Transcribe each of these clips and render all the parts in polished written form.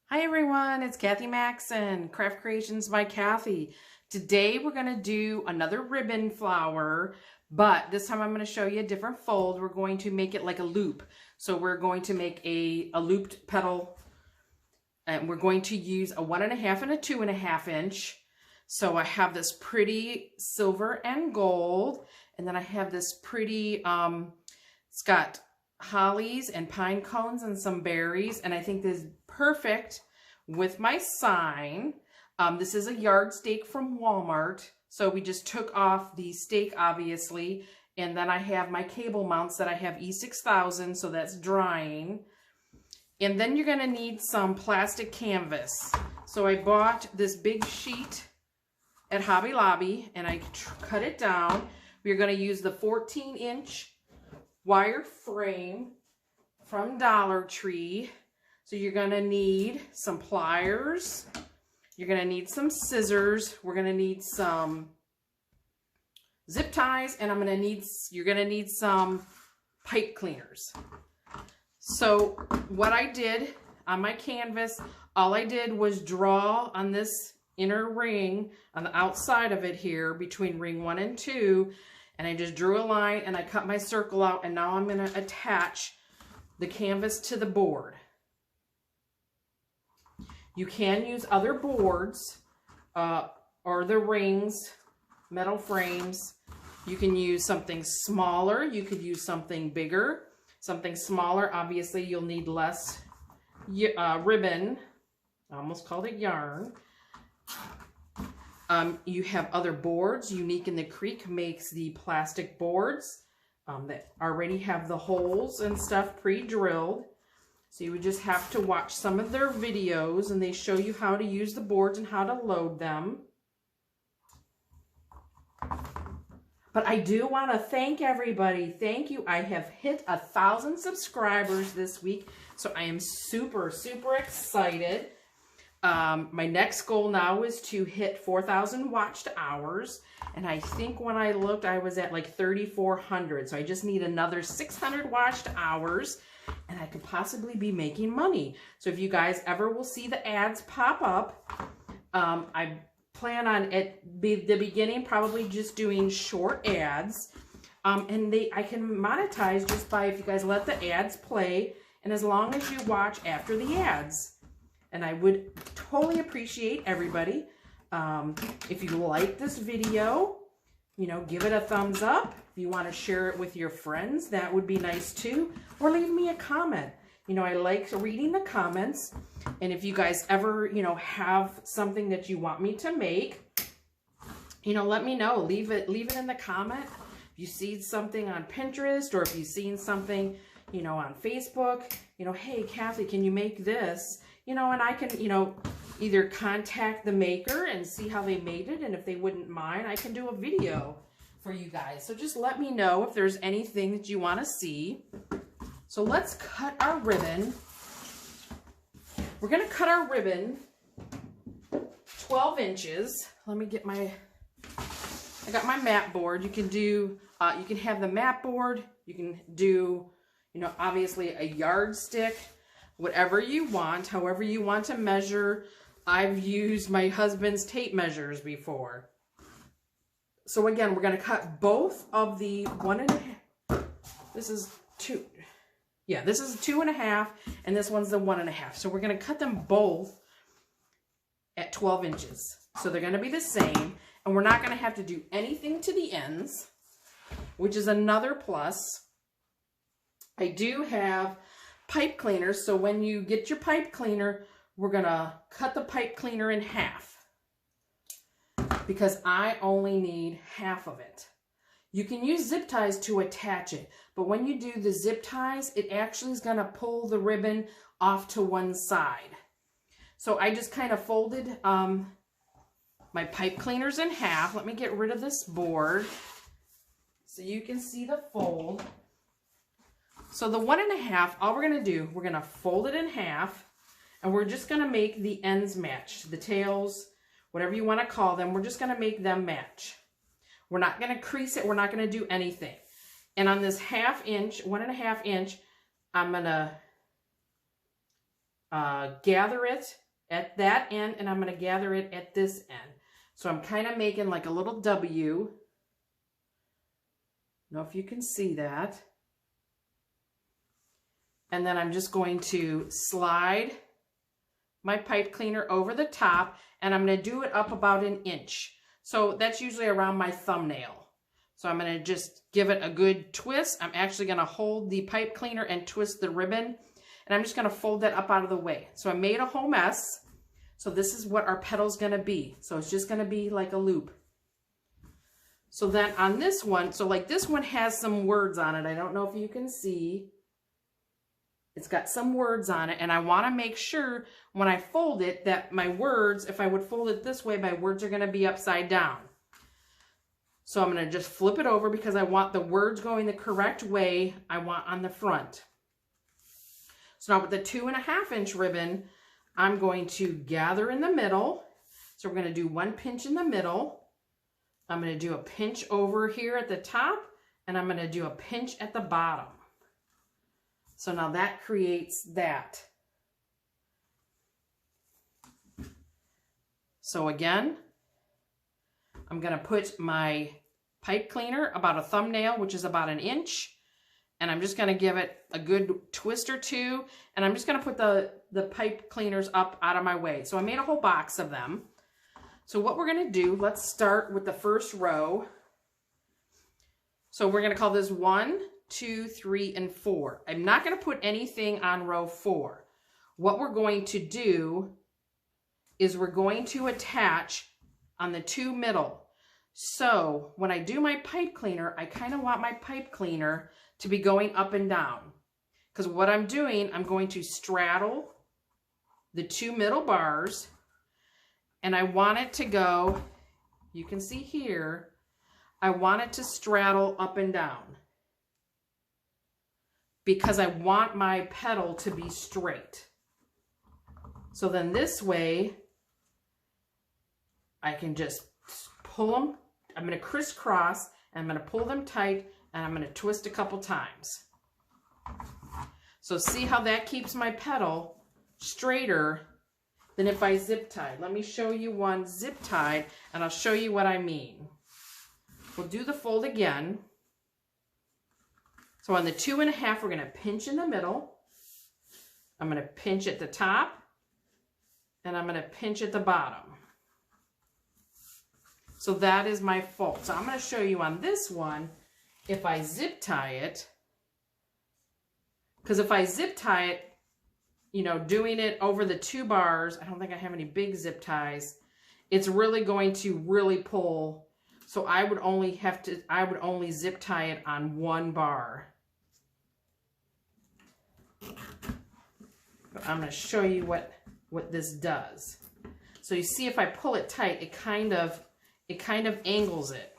Hi everyone, it's Kathy Maxon, Craft Creations by Kathy. Today we're going to do another ribbon flower, but this time I'm going to show you a different fold. We're going to make it like a loop. So we're going to make a looped petal, and we're going to use a 1.5 and a 2.5 inch. So I have this pretty silver and gold, and then I have this pretty, it's got hollies and pine cones and some berries, and I think this is perfect with my sign. This is a yard stake from Walmart, so we just took off the stake obviously, and then I have my cable mounts that I have E6000, so that's drying. And then you're going to need some plastic canvas. So I bought this big sheet at Hobby Lobby and I cut it down. We're going to use the 14-inch wire frame from Dollar Tree. So you're going to need some pliers. You're going to need some scissors. We're going to need some zip ties, and you're going to need some pipe cleaners. So what I did on my canvas, all I did was draw on this inner ring on the outside of it here between ring 1 and 2, and I just drew a line and I cut my circle out, and now I'm going to attach the canvas to the board. You can use other boards or the rings, metal frames. You can use something smaller. You could use something bigger. Something smaller, obviously you'll need less ribbon. I almost called it yarn. You have other boards. Unique in the Creek makes the plastic boards that already have the holes and stuff pre-drilled. So you would just have to watch some of their videos, and they show you how to use the boards and how to load them. But I do want to thank everybody. Thank you. I have hit 1,000 subscribers this week, so I am super, super excited. My next goal now is to hit 4,000 watched hours, and I think when I looked, I was at like 3,400. So I just need another 600 watched hours, and I could possibly be making money. So if you guys ever will see the ads pop up, I plan on at the beginning probably just doing short ads, and I can monetize just by, if you guys let the ads play, and as long as you watch after the ads. And I would totally appreciate everybody. If you like this video, give it a thumbs up. If you want to share it with your friends, that would be nice too. Or leave me a comment. I like reading the comments. And if you guys ever, have something that you want me to make, let me know. Leave it in the comment. If you see something on Pinterest, or if you've seen something, on Facebook, hey, Kathy, can you make this? And I can, either contact the maker and see how they made it. And if they wouldn't mind, I can do a video for you guys. So just let me know if there's anything that you want to see. So let's cut our ribbon. We're going to cut our ribbon 12 inches. Let me get I got my mat board. You can do, you can have the mat board. You can do, obviously a yardstick. Whatever you want, however you want to measure. I've used my husband's tape measures before. So again, we're going to cut both of the 1.5. This is 2. Yeah, this is 2.5, and this one's the 1.5. So we're going to cut them both at 12 inches. So they're going to be the same, and we're not going to have to do anything to the ends, which is another plus. I do have pipe cleaners, so when you get your pipe cleaner, we're gonna cut the pipe cleaner in half because I only need half of it. You can use zip ties to attach it, but when you do the zip ties, it actually is gonna pull the ribbon off to one side. So I just kind of folded my pipe cleaners in half. Let me get rid of this board so you can see the fold. So the 1.5, all we're going to do, we're going to fold it in half, and we're just going to make the ends match. The tails, whatever you want to call them, we're just going to make them match. We're not going to crease it. We're not going to do anything. And on this 1.5 inch, I'm going to gather it at that end, and I'm going to gather it at this end. So I'm kind of making like a little W. I don't know if you can see that. And then I'm just going to slide my pipe cleaner over the top, and I'm going to do it up about 1 inch. So that's usually around my thumbnail. So I'm going to just give it a good twist. I'm actually going to hold the pipe cleaner and twist the ribbon, and I'm just going to fold that up out of the way. So I made a whole mess. So this is what our petal's going to be. So it's just going to be like a loop. So then on this one, so like this one has some words on it. I don't know if you can see. It's got some words on it, and I want to make sure when I fold it that my words, if I would fold it this way, my words are going to be upside down. So I'm going to just flip it over because I want the words going the correct way I want on the front. So now with the 2.5 inch ribbon, I'm going to gather in the middle. So we're going to do 1 pinch in the middle. I'm going to do a pinch over here at the top, and I'm going to do a pinch at the bottom. So now that creates that. So again, I'm going to put my pipe cleaner about a thumbnail, which is about 1 inch. And I'm just going to give it a good twist or two. And I'm just going to put the pipe cleaners up out of my way. So I made a whole box of them. So what we're going to do, let's start with the first row. So we're going to call this 1, 2, 3, and 4. I'm not going to put anything on row 4. What we're going to do is we're going to attach on the 2 middle. So when I do my pipe cleaner, I kind of want my pipe cleaner to be going up and down. Because what I'm doing, I'm going to straddle the 2 middle bars, and I want it to go, you can see here, I want it to straddle up and down, because I want my petal to be straight. So then this way, I can just pull them. I'm going to crisscross, and I'm going to pull them tight, and I'm going to twist a couple times. So see how that keeps my petal straighter than if I zip tied. Let me show you one zip tied, and I'll show you what I mean. We'll do the fold again. So on the 2.5, we're going to pinch in the middle. I'm going to pinch at the top, and I'm going to pinch at the bottom. So that is my fold. So I'm going to show you on this one, if I zip tie it, because if I zip tie it, you know, doing it over the 2 bars, I don't think I have any big zip ties, it's really going to really pull. So I would only zip tie it on 1 bar. But I'm going to show you what this does. So you see, if I pull it tight, it kind of angles it.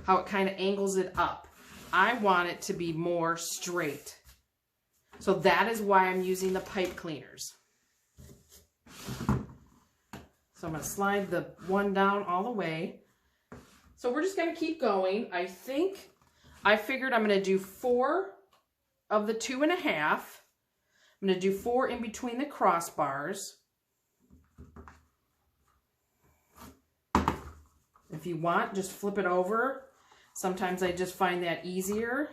How it kind of angles it up. I want it to be more straight. So that is why I'm using the pipe cleaners. So I'm going to slide the one down all the way. So we're just going to keep going. I figured I'm going to do 4 of the 2.5. I'm going to do 4 in between the crossbars. If you want, just flip it over. Sometimes I just find that easier.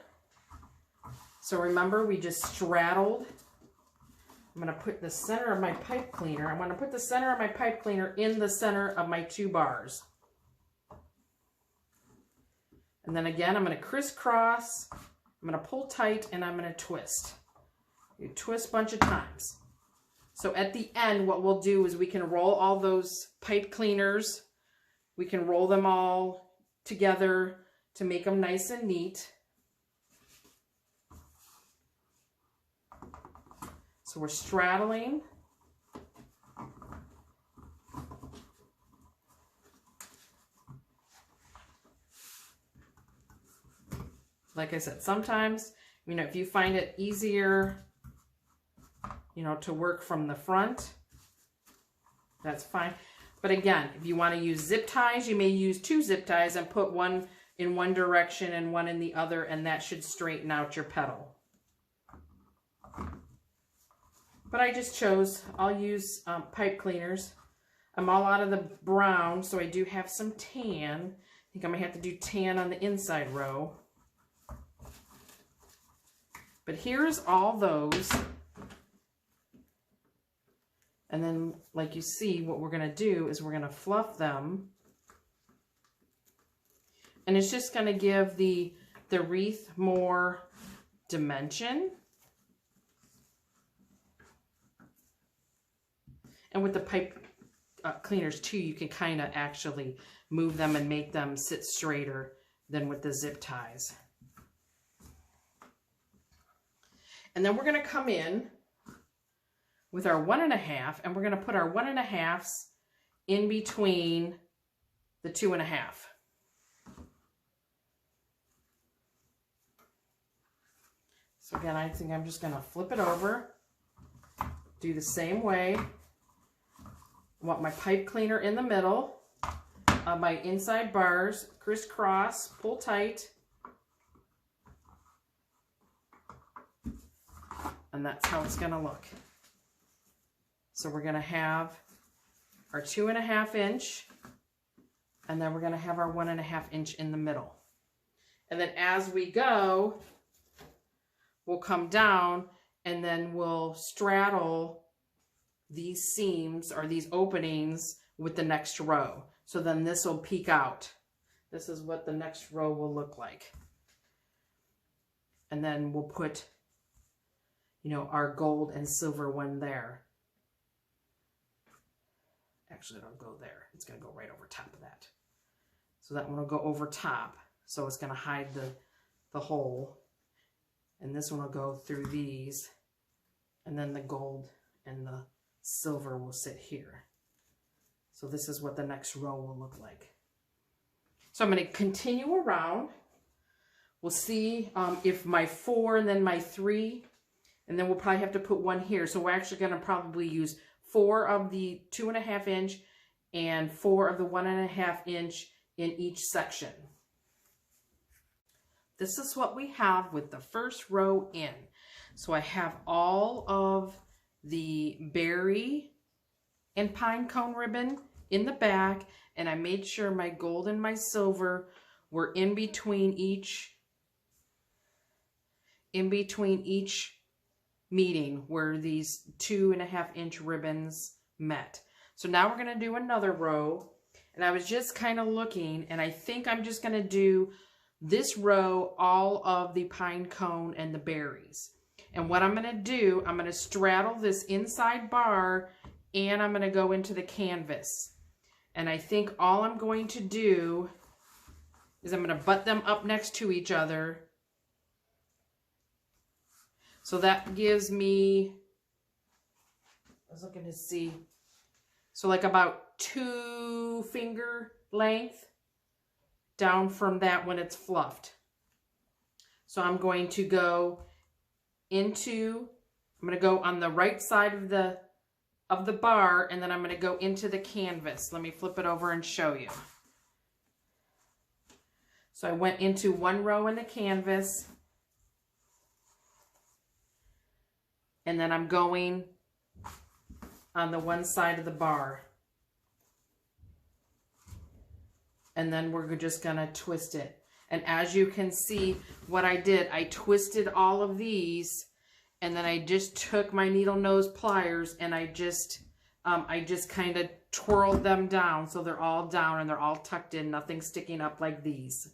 So remember, we just straddled. I'm going to put the center of my pipe cleaner. I'm going to put the center of my pipe cleaner in the center of my 2 bars. And then again, I'm going to crisscross. I'm going to pull tight, and I'm going to twist. You twist a bunch of times. So at the end, what we'll do is we can roll all those pipe cleaners. We can roll them all together to make them nice and neat. So we're straddling. Like I said, sometimes, you know, if you find it easier, you know, to work from the front, that's fine. But again, if you want to use zip ties, you may use 2 zip ties and put one in one direction and one in the other, and that should straighten out your petal. But I just chose, I'll use pipe cleaners. I'm all out of the brown, so I do have some tan. I think I'm going to have to do tan on the inside row. But here's all those. And then, like you see, what we're going to do is we're going to fluff them. And it's just going to give the wreath more dimension. And with the pipe cleaners too, you can kind of actually move them and make them sit straighter than with the zip ties. And then we're going to come in with our 1.5, and we're going to put our 1.5s in between the 2.5. So again, I think I'm just going to flip it over, do the same way. I want my pipe cleaner in the middle of my inside bars, crisscross, pull tight. And that's how it's going to look. So we're going to have our 2.5 inch, and then we're going to have our 1.5 inch in the middle. And then as we go, we'll come down and then we'll straddle these seams or these openings with the next row. So then this will peek out. This is what the next row will look like. And then we'll put, you know, our gold and silver one there. Actually, it'll go there. It's going to go right over top of that. So that one will go over top. So it's going to hide the hole. And this one will go through these. And then the gold and the silver will sit here. So this is what the next row will look like. So I'm going to continue around. We'll see if my 4 and then my 3, and then we'll probably have to put one here. So we're actually going to probably use 4 of the 2.5 inch and 4 of the 1.5 inch in each section. This is what we have with the first row in. So I have all of the berry and pine cone ribbon in the back, and I made sure my gold and my silver were in between each meeting where these 2.5 inch ribbons met. So now we're going to do another row, and I was just kind of looking, and I think I'm just going to do this row all of the pine cone and the berries. And what I'm going to do, I'm going to straddle this inside bar, and I'm going to go into the canvas. And I think all I'm going to do is I'm going to butt them up next to each other. So that gives me, I was looking to see, so like about 2 finger length down from that when it's fluffed. So I'm going to go into, I'm going to go on the right side of the bar, and then I'm going to go into the canvas. Let me flip it over and show you. So I went into one row in the canvas, and then I'm going on the one side of the bar. And then we're just gonna twist it. And as you can see, what I did, I twisted all of these, and then I just took my needle nose pliers and I just kind of twirled them down so they're all down and they're all tucked in, nothing sticking up like these.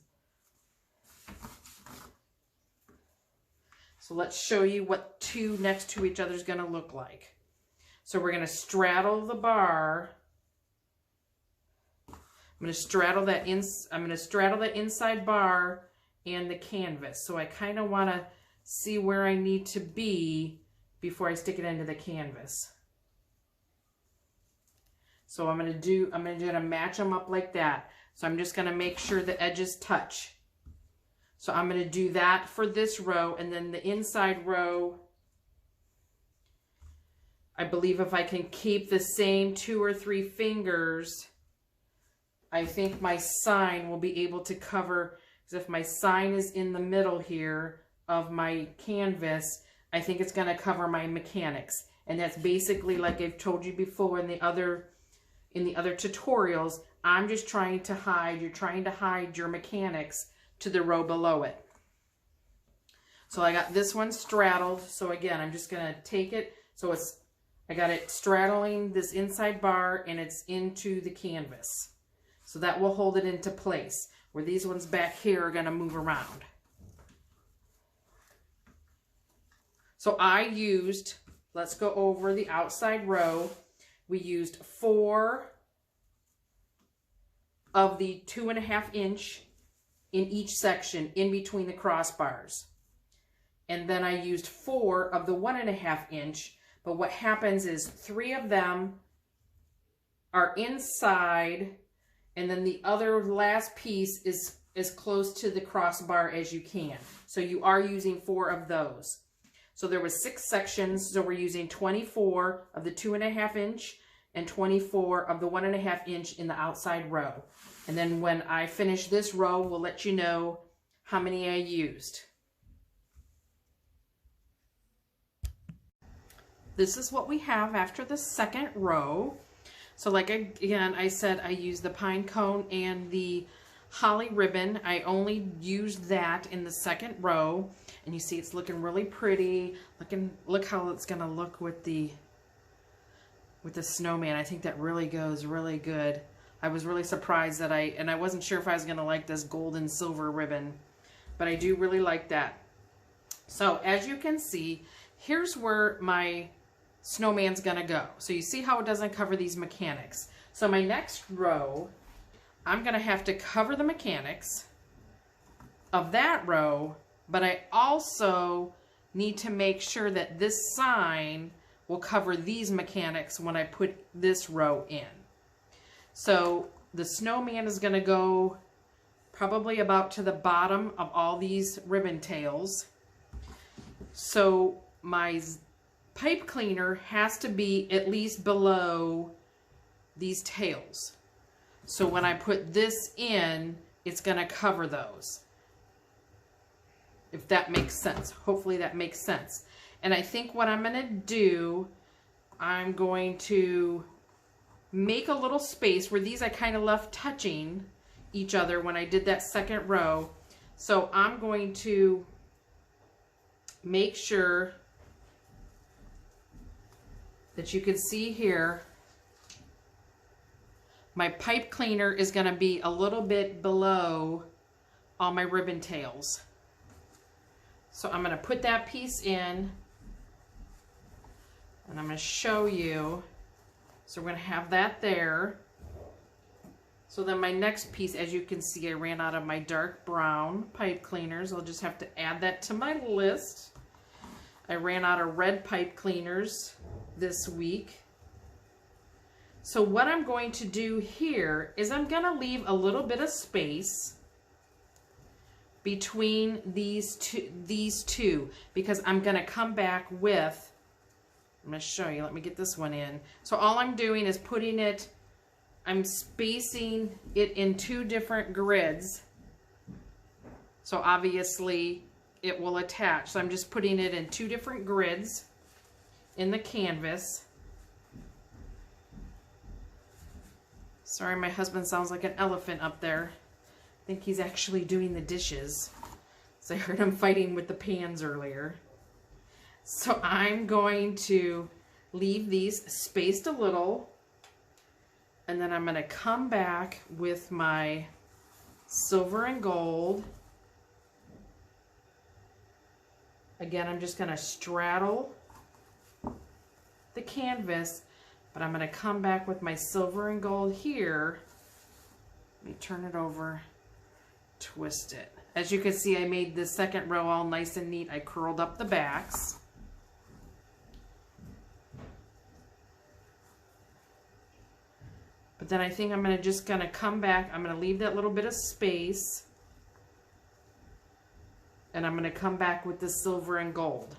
So let's show you what 2 next to each other is going to look like. So we're going to straddle the bar. I'm going to straddle that inside bar and the canvas. So I kind of want to see where I need to be before I stick it into the canvas. So I'm going to match them up like that. So I'm just going to make sure the edges touch. So I'm going to do that for this row, and then the inside row, I believe if I can keep the same 2 or 3 fingers, I think my sign will be able to cover, because if my sign is in the middle here of my canvas, I think it's going to cover my mechanics. And that's basically, like I've told you before in the other tutorials, I'm just trying to hide, you're trying to hide your mechanics to the row below it. So I got this one straddled. So again, I'm just going to take it. So I got it straddling this inside bar and it's into the canvas. So that will hold it into place, where these ones back here are going to move around. So I used, let's go over the outside row. We used 4 of the 2.5 inch in each section in between the crossbars. And then I used 4 of the 1.5 inch, but what happens is 3 of them are inside, and then the other last piece is as close to the crossbar as you can. So you are using 4 of those. So there was 6 sections, so we're using 24 of the 2.5 inch and 24 of the 1.5 inch in the outside row. And then when I finish this row, we'll let you know how many I used. This is what we have after the second row. So like again, I said I used the pine cone and the holly ribbon. I only used that in the second row. And you see it's looking really pretty. Look how it's gonna look with the snowman. I think that really goes really good. I was really surprised that I wasn't sure if I was gonna like this gold and silver ribbon, but I do really like that. So as you can see, here's where my snowman's gonna go. So you see how it doesn't cover these mechanics. So my next row, I'm gonna have to cover the mechanics of that row, but I also need to make sure that this sign will cover these mechanics when I put this row in. So the snowman is gonna go probably about to the bottom of all these ribbon tails. So my pipe cleaner has to be at least below these tails. So when I put this in, it's gonna cover those. If that makes sense. Hopefully that makes sense. And I think what I'm gonna do, I'm going to make a little space where these I kind of left touching each other when I did that second row. So I'm going to make sure that you can see here, my pipe cleaner is going to be a little bit below all my ribbon tails. So I'm going to put that piece in, and I'm going to show you. So we're going to have that there. So then my next piece, as you can see, I ran out of my dark brown pipe cleaners. I'll just have to add that to my list. I ran out of red pipe cleaners this week. So what I'm going to do here is I'm going to leave a little bit of space between these two because I'm going to come back with, I'm going to show you, let me get this one in. So all I'm doing is putting it, I'm spacing it in 2 different grids. So obviously it will attach. So I'm just putting it in 2 different grids in the canvas. Sorry, my husband sounds like an elephant up there. I think he's actually doing the dishes. So I heard him fighting with the pans earlier. So I'm going to leave these spaced a little, and then I'm going to come back with my silver and gold. Again, I'm just going to straddle the canvas, but I'm going to come back with my silver and gold here. Let me turn it over, twist it. As you can see, I made the second row all nice and neat. I curled up the backs. But then I think I'm just going to come back. I'm going to leave that little bit of space. And I'm going to come back with the silver and gold.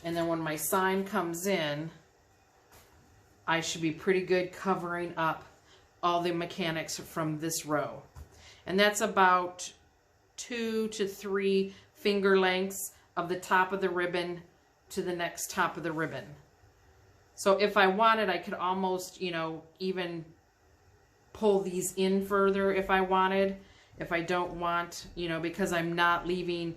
And then when my sign comes in, I should be pretty good covering up all the mechanics from this row. And that's about 2 to 3 finger lengths of the top of the ribbon to the next top of the ribbon. So if I wanted, I could almost, you know, even pull these in further if I wanted. If I don't want, you know, because I'm not leaving,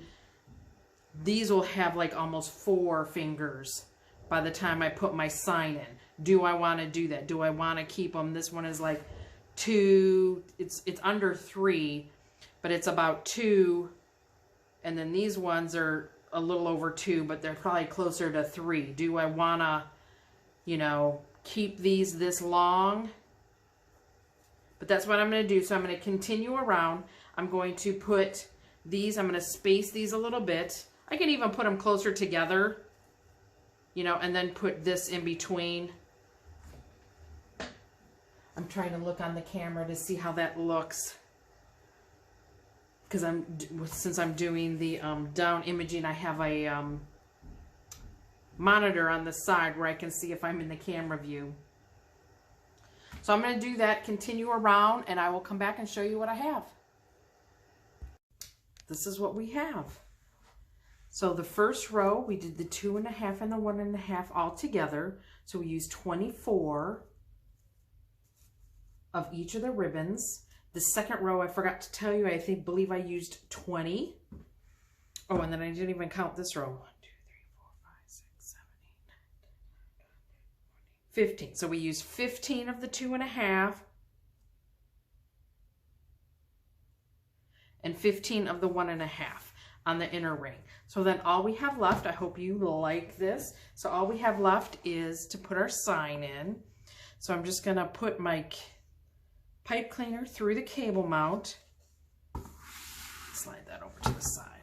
these will have like almost 4 fingers by the time I put my sign in. Do I want to do that? Do I want to keep them? This one is like 2, it's under 3, but it's about 2. And then these ones are a little over 2, but they're probably closer to 3. Do I want to, you know, keep these this long? But that's what I'm going to do. So I'm going to continue around. I'm going to put these, I'm going to space these a little bit. I can even put them closer together, you know, and then put this in between. I'm trying to look on the camera to see how that looks. Because since I'm doing the down imaging, I have a monitor on the side where I can see if I'm in the camera view. So I'm going to do that, continue around, and I will come back and show you what I have. This is what we have. So the first row, we did the 2.5 and the 1.5 all together. So we used 24 of each of the ribbons. The second row, I forgot to tell you, believe I used 20. Oh, and then I didn't even count this row. 1, 2, 3, 4, 5, 6, 7, 8, 9, 10, 15. So we used 15 of the 2.5 and 15 of the 1.5 on the inner ring. So then all we have left, I hope you like this. So all we have left is to put our sign in. So I'm just gonna put my pipe cleaner through the cable mount. Slide that over to the side.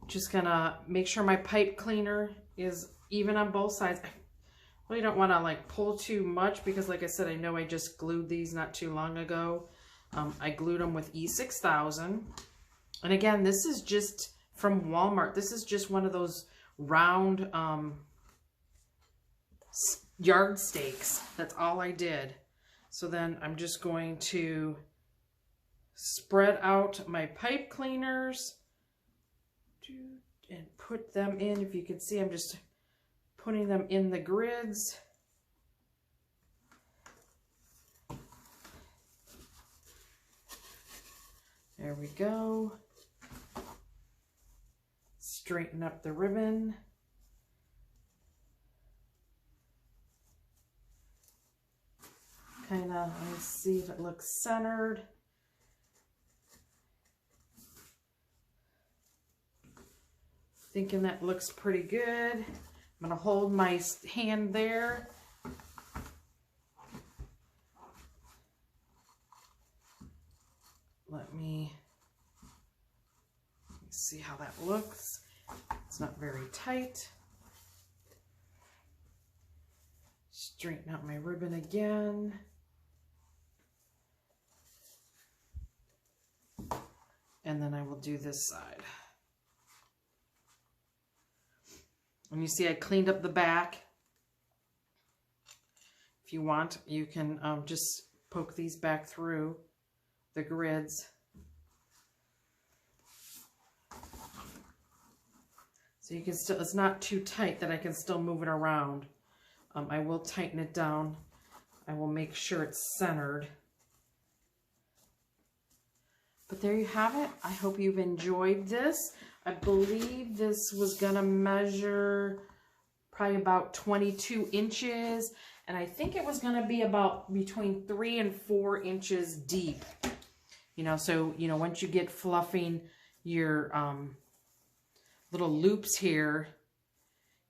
Just gonna make sure my pipe cleaner is even on both sides. I really don't want to like pull too much because, like I said, I know I just glued these not too long ago. I glued them with E6000. And again, this is just from Walmart. This is just one of those round yard stakes. That's all I did. So then I'm just going to spread out my pipe cleaners and put them in. If you can see, I'm just putting them in the grids. There we go. Straighten up the ribbon. Kind of, let's see if it looks centered. Thinking that looks pretty good. I'm going to hold my hand there. Let me see how that looks. It's not very tight. Straighten out my ribbon again. And then I will do this side. And you see I cleaned up the back. If you want, you can just poke these back through the grids. So you can still, it's not too tight that I can still move it around. I will tighten it down. I will make sure it's centered. But there you have it. I hope you've enjoyed this. I believe this was gonna measure probably about 22 inches. And I think it was gonna be about between 3 and 4 inches deep. You know, so, you know, once you get fluffing your little loops here,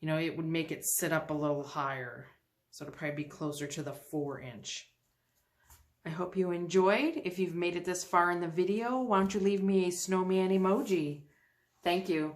you know, it would make it sit up a little higher. So it'll probably be closer to the 4-inch. I hope you enjoyed. If you've made it this far in the video, why don't you leave me a snowman emoji? Thank you.